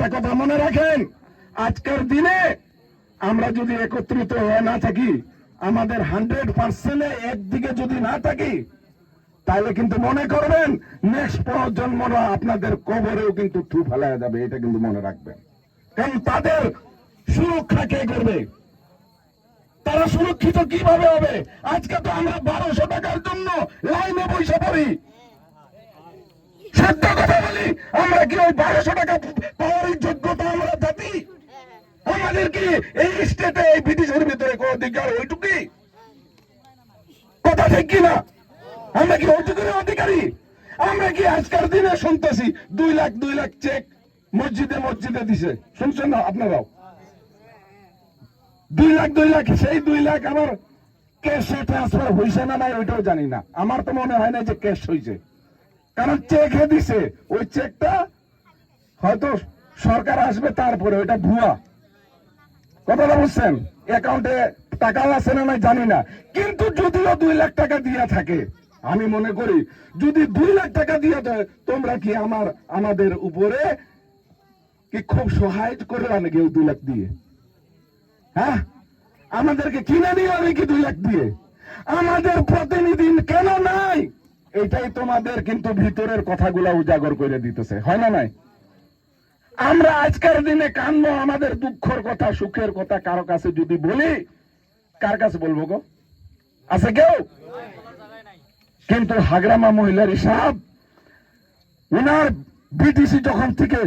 একটা কথা মনে রাখেন, আজকের দিনে আমরা যদি একত্রিত হয়ে না থাকি, আমাদের 100% একদিকে যদি না থাকি, তাহলে কিন্তু মনে করবেন নেক্সট প্রজন্মরা আপনাদের কবরেও কিন্তু থু ফেলায় যাবে। এটা কিন্তু মনে রাখবেন, কারণ তাদের সুরক্ষা কে করবে? তারা সুরক্ষিত কিভাবে হবে? আজকে তো আমরা 1200 টাকার জন্য লাইনে বসে পড়ি। সত্য কথা বলি, আমরা কি ওই 1200 টাকা পাওয়ার যোগ্যতা আমরা জাতি? আমাদের কি এই স্টেটে এই ব্রিটিশের ভিতরে কোন অধিকার ওইটুকুই? কথা ঠিক কিনা? আমরা কি ওইটুকুর অধিকারী? আমরা কি আজকের দিনে শুনতেছি 2 লাখ চেক মসজিদে মসজিদে দিছে, শুনছেন না আপনারাও? 2 লাখ, সেই 2 লাখ আমার ক্যাশে ট্রান্সফার হয়েছে না নাই ওইটাও জানি না। আমার তো মনে হয় না যে ক্যাশ হয়েছে, কারণ চেক দিছে। ওই চেকটা হয়তো সরকার আসবে তারপরে, ওইটা ভুয়া। কথাটা বুঝছেন? অ্যাকাউন্টে টাকা আছে না নাই জানি না, কিন্তু যদিও 2 লাখ টাকা দিয়ে থাকে, আমি মনে করি যদি 2 লাখ টাকা দিয়ে দেয়, তোমরা কি আমাদের উপরে কি খুব সহায় করবে নাকি? 2 লাখ দিয়ে হ্যাঁ আমাদেরকে কিনে নিয়ে নাকি 2 লাখ দিয়ে? আমাদের প্রতিনিধি কেন নাই? এটাই তোমাদের কিন্তু ভিতরের কথাগুলা উজাগর করে দিতেছে, হয় না? নাই আমরা আজকের দিনে কান্না, আমাদের দুঃখের কথা সুখের কথা কারো কাছে যদি বলি, কার কাছে বলবো গো? আছে কেউ? কিন্তু হাগরামা মহিলার হিসাব, উনার বিটিসি যখন থেকে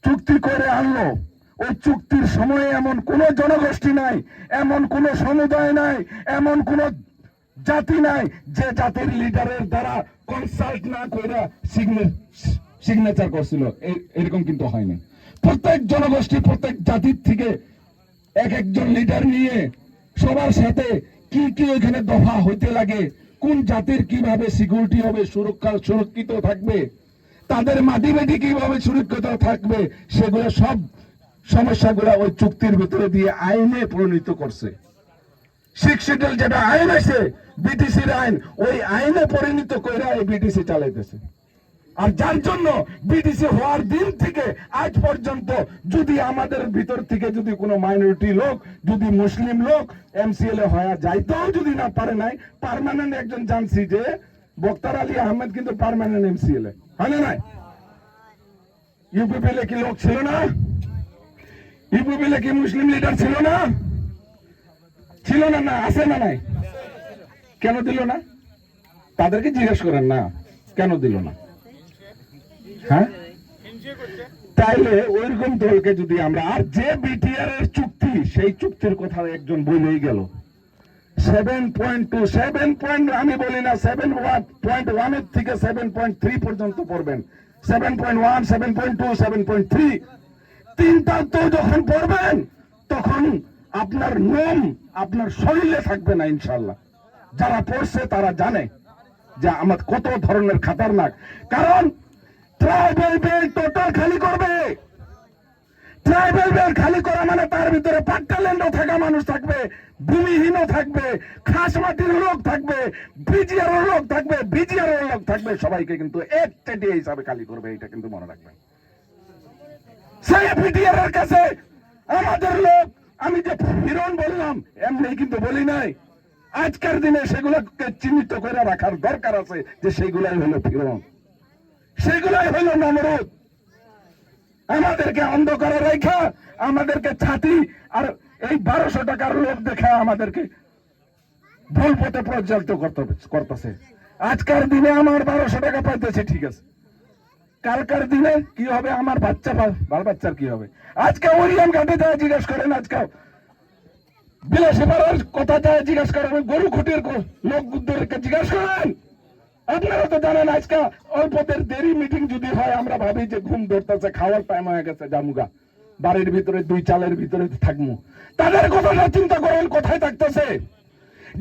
চুক্তি করে আনলো, ওই চুক্তির সময়ে এমন কোন জনগোষ্ঠী নাই, এমন কোন সমুদায় নাই, এমন কোন জাতি নাই যে জাতির লিডারের দ্বারা কনসাল্ট না করে সিগনেচার করছিল। এরকম কিন্তু হয়নি। প্রত্যেক জনগোষ্ঠী প্রত্যেক জাতির থেকে এক একজন লিডার নিয়ে সবার সাথে কি কি ওইখানে দফা হইতে লাগে, কোন জাতির কিভাবে সিকিউরিটি হবে, সুরক্ষিত থাকবে, তাদের মাটি বেটি কিভাবে সুরক্ষিত থাকবে, সেগুলো সব সমস্যাগুলো ওই চুক্তির ভিতরে দিয়ে আইনে পরিণত করছে। 6 শিডিউল যেটা আইন আছে, বিটিসির আইন, ওই আইনে পরিণত করে এই বিটিসি চালাইতেছে। আর যার জন্য বিটিসি হওয়ার দিন থেকে আজ পর্যন্ত যদি আমাদের ভিতর থেকে যদি কোনো মাইনরিটি লোক, যদি মুসলিম লোক এমসিএলএ হওয়া যাইতেও যদি না পারে নাই, পার্মানেন্ট একজন জানছি যে বক্তার আলী আহমেদ কিন্তু পার্মানেন্ট এমসিএলএ, হয় না? নাই ইউপিপিএলে কি লোক ছিল না? ইউপিপিএলে কি মুসলিম লিডার ছিল না? ছিল না? না আছে না? নাই কেন দিল না? তাদেরকে জিজ্ঞেস করেন না কেন দিল না। হ্যাঁ, তাইলে ওইরকম দলকে যদি আমরা, আর যে বিটিআর এর চুক্তি, সেই চুক্তির কথা একজন বলেই গেল 7.2 আমি বলি না 7.1 এর থেকে 7.3 পর্যন্ত পড়বেন। 7.1, 7.2, 7.3 তিনটা তো যখন পড়বেন, তখন আপনার নোম আপনার শরীরে থাকবে না ইনশাল্লাহ। যারা পড়ছে তারা জানে যে আমার কত ধরনের খাতারনাক। কারণ ট্রাইবেল বেল্ট টোটাল খালি করবে। ট্রাইবেল বেল্ট খালি করা মানে তার ভিতরে পাট্টাল্যান্ডও থাকা মানুষ থাকবে, ভূমিহীনও থাকবে, খাস মাটির লোক থাকবে, বিজিআর লোক থাকবে, বিজিআর লোক থাকবে, সবাইকে কিন্তু এক চেটিয়া হিসাবে খালি করবে। এটা কিন্তু মনে রাখবেন। সেই বিটিআর এর কাছে আমাদের লোক, আমি যে ফিরন বললাম এমনি কিন্তু বলি নাই, আজকের দিনে সেগুলোকে চিহ্নিত করে রাখার দরকার আছে যে সেগুলাই হলো ফিরন, সেগুলাই হলো নমরুদ। আমাদেরকে অন্ধকারে রেখা, আমাদেরকে ছাতি আর এই 1200 টাকার লোক দেখা আমাদেরকে ভুল পথে পরিচালিত করতেছে। আজকের দিনে আমার 1200 টাকা পাইতেছে, ঠিক আছে, কালকার দিনে কি হবে? আমার বাল বাচ্চার কি হবে? আজকে ওরিয়াম ঘাটে যায় জিজ্ঞাসা করেন, আজকে বিলাসী পাড়ার কথা যায় জিজ্ঞাসা করেন, গরু খুঁটির লোকদেরকে জিজ্ঞাসা করেন। আপনারা তো জানেন আজকে অল্পদের দেরি মিটিং যদি হয়, আমরা ভাবি যে ঘুম ধরতেছে, খাওয়ার টাইম হয়ে গেছে, জামুগা বাড়ির ভিতরে 2 চালের ভিতরে থাকবো। তাদের কথাটা চিন্তা করেন, কোথায় থাকতেছে?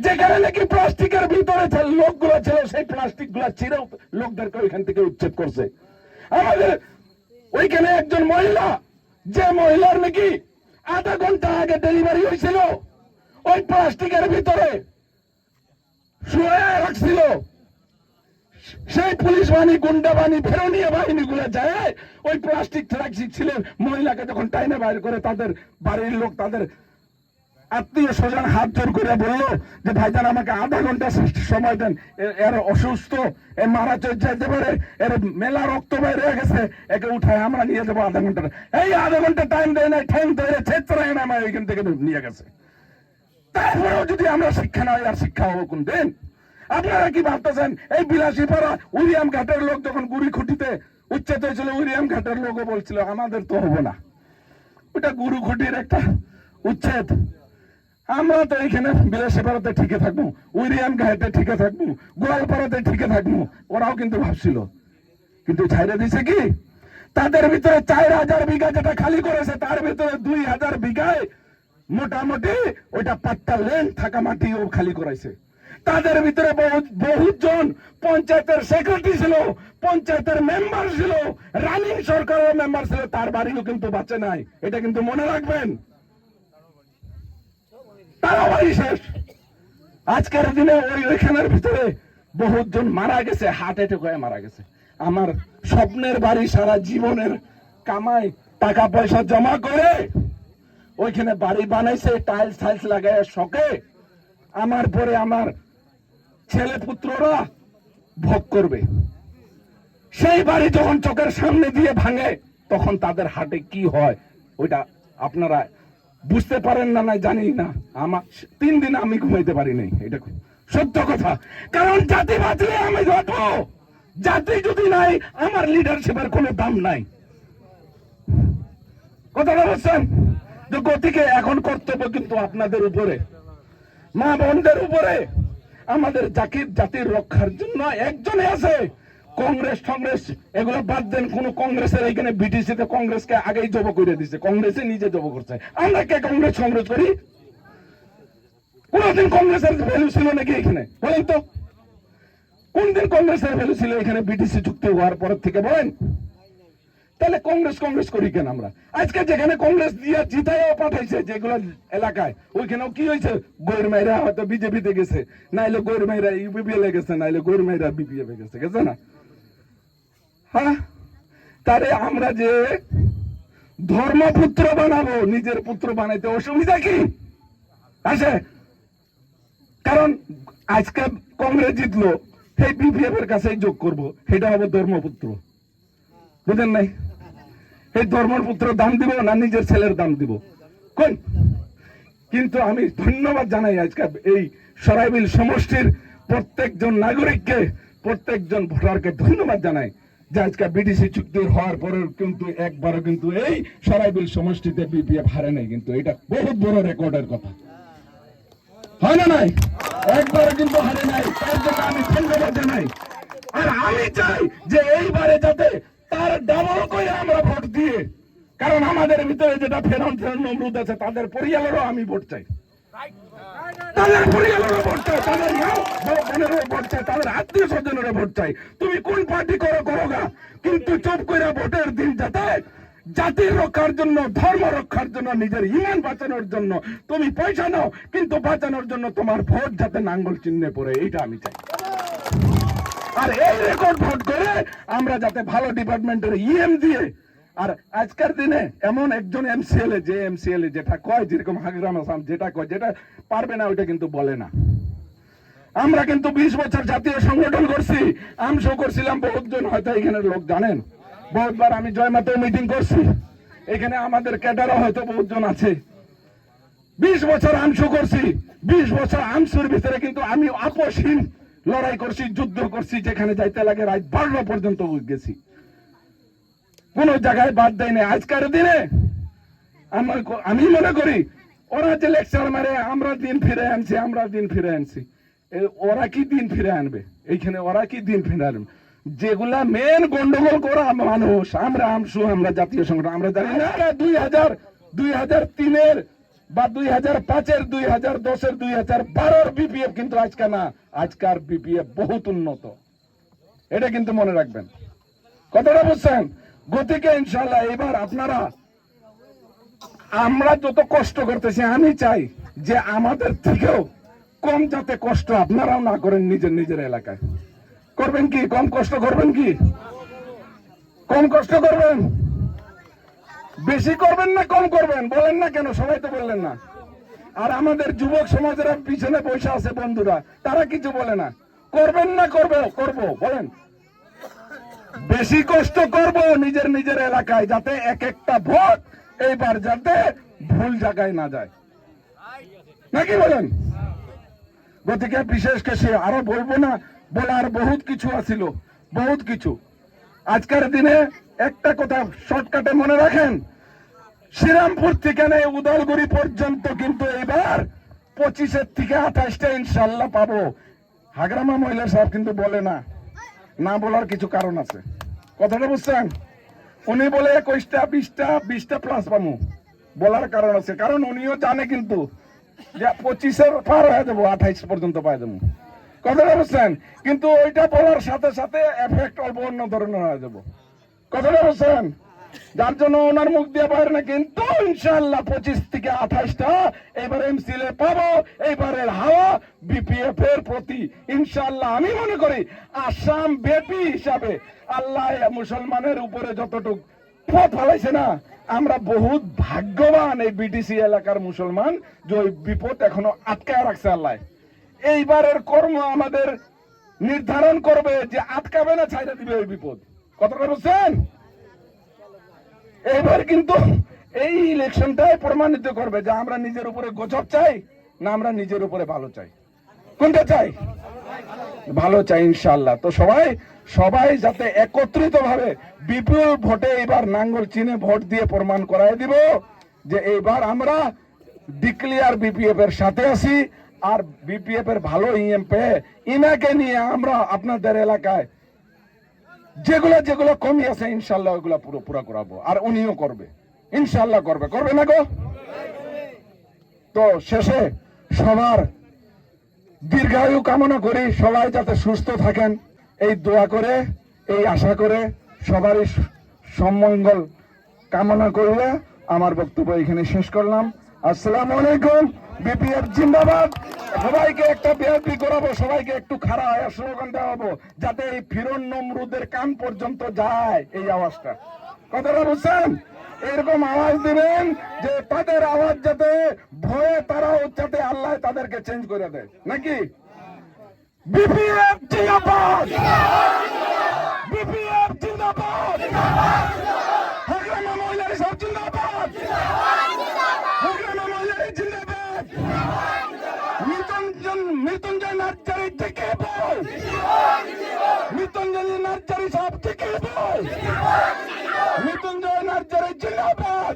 যেখানে নাকি প্লাস্টিকের ভিতরে লোকগুলো ছিল, সেই প্লাস্টিক গুলা ছিঁড়েও লোকদেরকে ওইখান থেকে উচ্ছেদ করছে। আমাদের ওইখানে একজন মহিলা, যে মহিলার নাকি আধা ঘন্টা আগে ডেলিভারি হয়েছিল, ওই প্লাস্টিকের ভিতরে শুয়ে রাখছিল। সেই পুলিশ বাহিনী, গুন্ডা বাহিনী, ফেরনীয় বাহিনী গুলো যায় ওই প্লাস্টিক ট্রাক্সি ছিলেন মহিলাকে যখন টাইনে বাইর করে তাদের বাড়ির লোক, তাদের আত্মীয় স্বজন হাত জোর করে বললো যে ভাইজান আমাকে আধা ঘন্টা সময় দেন, এর অসুস্থ, এ মারা যেতে পারে, এর মেলা রক্ত বাইরে গেছে, একে উঠায় আমরা নিয়ে যাবো আধা ঘন্টা। এই আধা ঘন্টা টাইম দেয় না, ঠ্যাং ধরে ছেত্রা এনে আমার ওইখান থেকে নিয়ে গেছে। তারপরেও যদি আমরা শিক্ষা নয়, আর শিক্ষা হবো কোন দিন? আপনারা কি ভাবতেছেন এই বিলাসী পাড়া উইলিয়াম ঘাটের লোক যখন গুড়ি খুঁটিতে উচ্ছেদ হয়েছিল, উইলিয়াম ঘাটের লোকও বলছিল আমাদের তো হবো না, ওটা গুরু খুঁটির একটা উচ্ছেদ, আমরা তো এইখানে বিলাসী পাড়াতে ঠিকে থাকবো, উইলিয়াম ঘাটে ঠিকে থাকবো, গোয়ালপাড়াতে ঠিকে থাকবো। ওরাও কিন্তু ভাবছিল, কিন্তু ছাইরে দিছে কি? তাদের ভিতরে 4000 বিঘা যেটা খালি করেছে, তার ভিতরে 2000 বিঘায় মোটামুটি ওইটা পাট্টা লেন থাকা মাটিও খালি করাইছে। তাদের ভিতরে বহুত জন পঞ্চায়েতের সেক্রেটারি ছিল, পঞ্চায়েতের মেম্বার ছিল, রানিং সরকারের মেম্বার ছিল, তার বাড়িও কিন্তু বাঁচে নাই। এটা কিন্তু মনে রাখবেন, তারা বাড়ি শেষ। আজকের দিনে ওইখানের ভিতরে বহুত জন মারা গেছে, হার্ট অ্যাটাক হয়ে মারা গেছে। আমার স্বপ্নের বাড়ি সারা জীবনের কামাই টাকা পয়সা জমা করে ওইখানে বাড়ি বানাইছে, টাইলস টাইলস লাগায় শখে। আমার পরে আমার ছেলে পুত্ররা ভোগ করবে। সেই বাড়ি যখন চোখের সামনে দিয়ে ভাঙে, তখন তাদের হাটে কি হয় ওইটা আপনারা বুঝতে পারেন না, না জানি না। আমার 3 দিন আমি ঘুমাইতে পারি নাই, এটা সত্য কথা। কারণ জাতি বাঁচলে আমি বাঁচবো, জাতি যদি নাই আমার লিডারশিপের কোনো দাম নাই। কথাটা বলছেন? যে গতিকে এখন কর্তব্য কিন্তু আপনাদের উপরে, মা বোনদের উপরে। আমাদের জাতির রক্ষার জন্য একজনে আছে। কংগ্রেস এগুলো বাদ দেন, কোন কংগ্রেসের এইখানে বিটিসিতে কংগ্রেসকে আগেই জব করে দিচ্ছে, কংগ্রেসে নিজে জব করছে। আমরা কে কংগ্রেস করি? কোনদিন কংগ্রেসের ভ্যালু ছিল নাকি এখানে? বলেন তো, কোনদিন কংগ্রেসের ভ্যালু ছিল এখানে বিটিসি চুক্তি হওয়ার পর থেকে? বলেন। তাহলে কংগ্রেস করি কেন আমরা? আজকে যেখানে কংগ্রেস দিয়ে জিতাইও পাঠাইছে যেগুলো এলাকায়, ওইখানেও কি হয়েছে? গৌরমাইরা হয়তো বিজেপিতে গেছে, নাইলে গৌরমাইরা ইউপিপিএল গেছে, নাইলে গৌরমাইরা বিপিএফ গেছে না? হ্যাঁ, তারে আমরা যে ধর্মপুত্র বানাবো, নিজের পুত্র বানাইতে অসুবিধা কি আছে? কারণ আজকে কংগ্রেস জিতলো, সেই বিপিএফ এর কাছে যোগ করবো, সেটা হবে ধর্মপুত্র। বুঝেন নাই? এই ধর্মপুত্র দাম দিব না নিজের ছেলের দাম দিব? কোন? কিন্তু আমি ধন্যবাদ জানাই আজকে এই সরাইবিল সমষ্টির প্রত্যেকজন নাগরিককে, প্রত্যেকজন ভোটারকে ধন্যবাদ জানাই যে আজকে বিডিসি চুক্তি হওয়ার পরেও কিন্তু একবারও কিন্তু এই সরাইবিল সমষ্টিতে বিপিএফ হারে নাই। কিন্তু এটা বহুত বড় রেকর্ডের কথা, হয় না? নাই, একবারও কিন্তু হারে নাই। তার জন্য আমি ধন্যবাদ জানাই। আর আমি চাই যে এইবারে যাতে তার ডাবল করে আমরা ভোট দিয়ে, কারণ আমাদের ভিতরে যেটা ফেরন নমরুদ আছে, তাদের পরিবারেরও আমি ভোট চাই, তাদের পরিবারেরও ভোট চাই, তাদের বোনেরও ভোট চাই, তাদের আত্মীয় স্বজনেরও ভোট চাই। তুমি কোন পার্টি করো গা, কিন্তু চুপ করে ভোটের দিন যাতে জাতির রক্ষার জন্য, ধর্ম রক্ষার জন্য, নিজের ইমান বাঁচানোর জন্য তুমি পয়সা নাও, কিন্তু বাঁচানোর জন্য তোমার ভোট যাতে নাঙ্গল চিহ্নে পড়ে, এইটা আমি চাই। আর এই রেকর্ড ভোট করে আমরা যাতে ভালো ডিপার্টমেন্টের ইএম দিয়ে, আর আজকের দিনে এমন একজন এমসিএলএ যেটা কয়, যেরকম হাগরাম আসাম যেটা কয়, যেটা পারবে না ওইটা কিন্তু বলে না। আমরা কিন্তু 20 বছর জাতীয় সংগঠন করছি, আমশো করছিলাম, বহুতজন হয়তো এখানের লোক জানেন, বহুতবার আমি জয়মাতেও মিটিং করছি, এখানে আমাদের ক্যাডারও হয়তো বহুতজন আছে। 20 বছর আমশো করছি, 20 বছর আমসুর ভিতরে কিন্তু আমি আপোষহীন লড়াই করছি, যুদ্ধ করছি, যেখানে যাইতে লাগে রাত 12 পর্যন্ত গেছি, কোন জায়গায় বাদ দেয় না। আজকের দিনে আমি মনে করি ওরা যে লেকচার মারে আমরা দিন ফিরে আনছি, ওরা কি দিন ফিরে আনবে? এইখানে ওরা কি দিন ফিরে আনবে? যেগুলা মেন গন্ডগোল করা মানুষ, আমরা আমসু, আমরা জাতীয় সংগঠন, আমরা জানি না 2003-এর বা 2005-এর, 2010-এর, 2012-এর বিপিএফ কিন্তু আজকে না, আজকার বিপিএফ বহুত উন্নত, এটা কিন্তু মনে রাখবেন। কথাটা বুঝছেন? গতিকে ইনশাল্লাহ এবার আপনারা, আমরা যত কষ্ট করতেছি, আমি চাই যে আমাদের থেকেও কম যাতে কষ্ট আপনারাও না করেন নিজের এলাকায়। করবেন কি? কম কষ্ট করবেন কি? কম কষ্ট করবেন? বেশি করবেন না কম করবেন? বলেন না কেন? সবাই তো বললেন না। আর আমাদের যুবক সমাজেরা পিছনে বসে আছে বন্ধুরা, তারা কিছু বলে না। করবেন না করব বলেন? বেশি কষ্ট করব নিজের নিজের এলাকায়, যাতে এক একটা ভোট এইবার যাতে ভুল জায়গায় না যায়, নাকি বলেন? গতিকে বিশেষ কিছু আরো বলবো না, বলার বহুত কিছু আছিল, বহুত কিছু। আজকের দিনে একটা কথা শর্টকাটে মনে রাখেন, শ্রীরামপুর থেকে নেই উদালগুড়ি পর্যন্ত কিন্তু এবার 25 থেকে 28টা ইনশাল্লাহ পাবো। হাগরামা মহিলা সাহেব কিন্তু বলে না, না বলার কিছু কারণ আছে। কথাটা বুঝছেন? উনি বলে 21টা 20টা প্লাস পাবো, বলার কারণ আছে। কারণ উনিও জানে কিন্তু যে 25-এর পার হয়ে যাবো, 28 পর্যন্ত পাই যাবো। কথাটা বুঝছেন? কিন্তু ওইটা বলার সাথে সাথে এফেক্ট অল্প অন্য ধরনের হয়ে যাবো। কথাটা বুঝছেন? যার জন্য ওনার মুখ দিয়ে বাইরে না, কিন্তু ইনশাল্লাহ 25 থেকে 28টা এবার এমসিএল পাবো। এইবারের হাওয়া বিপিএফ এর প্রতি ইনশাল্লাহ আমি মনে করি আসাম ব্যাপী হিসাবে আল্লাহ মুসলমানের উপরে যতটুক পথ ফেলাইছে না, আমরা বহুত ভাগ্যবান এই বিটিসি এলাকার মুসলমান যে ওই বিপদ এখনো আটকায় রাখছে আল্লাহ। এইবারের কর্ম আমাদের নির্ধারণ করবে যে আটকাবে না ছাইড়া দিবে ওই বিপদ। কথাটা বুঝছেন? এবার কিন্তু এই ইলেকশনটাই প্রমাণিত করবে যে আমরা নিজের উপরে গজব চাই না আমরা নিজের উপরে ভালো চাই। কোনটা চাই? ভালো চাই ইনশাআল্লাহ। তো সবাই যাতে একত্রিত ভাবে বিপুল ভোটে এবার নাঙ্গল চিনে ভোট দিয়ে প্রমাণ করাই দিব যে এইবার আমরা ডিক্লিয়ার বিপিএফ এর সাথে আছি। আর বিপিএফ এর ভালো ইএম পেয়ে ইনাকে নিয়ে আমরা আপনাদের এলাকায় যেগুলো কমি আছে ইনশাল্লাহ ওইগুলা পুরা করাবো। আর উনিও করবে, ইনশাল্লাহ করবে না গো? তো শেষে সবার দীর্ঘায়ু কামনা করি, সবাই যাতে সুস্থ থাকেন এই দোয়া করে, এই আশা করে, সবারই সম্মঙ্গল কামনা করলে আমার বক্তব্য এখানে শেষ করলাম। আসসালামু আলাইকুম। বিপিএফ জিন্দাবাদ। সবাইকে একটা বিআরপি করাবো, সবাইকে একটু খাড়া হয়ে স্লোগান দেওয়াবো যাতে এই ফিরন নমরুদের কান পর্যন্ত যায় এই আওয়াজটা। কথাটা বুঝছেন? এরকম আওয়াজ দিবেন যে তাদের আওয়াজ যাতে ভয়ে তারাও যাতে আল্লাহ তাদেরকে চেঞ্জ করে দেয়, নাকি? বিপিএফ জিন্দাবাদ, বিপিএফ জিন্দাবাদ, হাগরামা মহিলার সব জিন্দাবাদ, হাগরামা মহিলার জিন্দাবাদ, মৃত্যুঞ্জয় নার্জারি থেকে বল, মৃত্যুঞ্জয় নার্জারি সব থেকে বল, মৃত্যুঞ্জয় নার্জারি জিন্দাবাদ,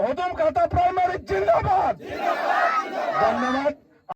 হুদুম খাতা প্রাইমারি জিন্দাবাদ। ধন্যবাদ।